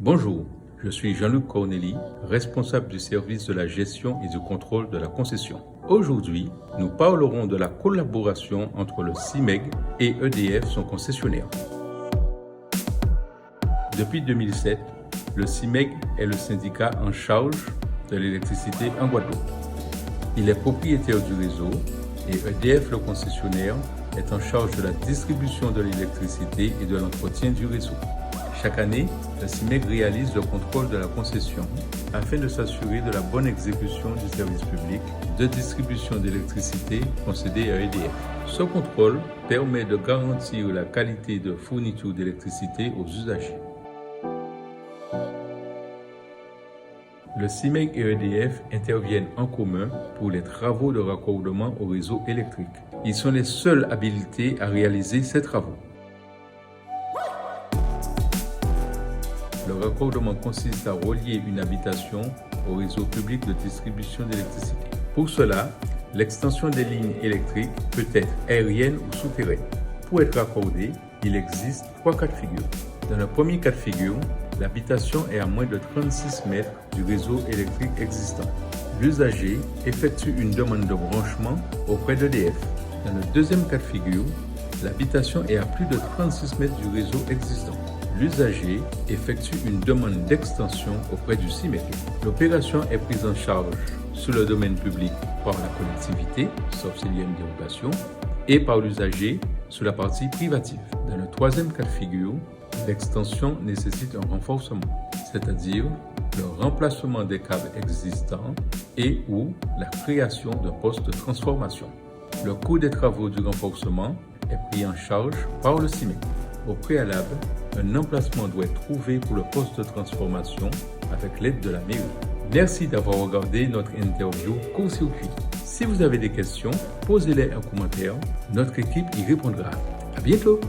Bonjour, je suis Jean-Luc Corneli, responsable du service de la gestion et du contrôle de la concession. Aujourd'hui, nous parlerons de la collaboration entre le CIMEG et EDF, son concessionnaire. Depuis 2007, le CIMEG est le syndicat en charge de l'électricité en Guadeloupe. Il est propriétaire du réseau et EDF, le concessionnaire, est en charge de la distribution de l'électricité et de l'entretien du réseau. Chaque année, le CIMEG réalise le contrôle de la concession afin de s'assurer de la bonne exécution du service public de distribution d'électricité concédé à EDF. Ce contrôle permet de garantir la qualité de fourniture d'électricité aux usagers. Le CIMEG et EDF interviennent en commun pour les travaux de raccordement au réseau électrique. Ils sont les seuls habilités à réaliser ces travaux. Le raccordement consiste à relier une habitation au réseau public de distribution d'électricité. Pour cela, l'extension des lignes électriques peut être aérienne ou souterraine. Pour être raccordé, il existe 3 cas de figure. Dans le premier cas de figure, l'habitation est à moins de 36 mètres du réseau électrique existant. L'usager effectue une demande de branchement auprès d'EDF. Dans le deuxième cas de figure, l'habitation est à plus de 36 mètres du réseau existant. L'usager effectue une demande d'extension auprès du CIMEG. L'opération est prise en charge sur le domaine public par la collectivité, sauf s'il y a une dérogation, et par l'usager sur la partie privative. Dans le troisième cas de figure, l'extension nécessite un renforcement, c'est-à-dire le remplacement des câbles existants et ou la création d'un poste de transformation. Le coût des travaux du renforcement est pris en charge par le CIMEG. Au préalable, un emplacement doit être trouvé pour le poste de transformation avec l'aide de la mairie. Merci d'avoir regardé notre interview court-circuit. Si vous avez des questions, posez-les en commentaire. Notre équipe y répondra. À bientôt!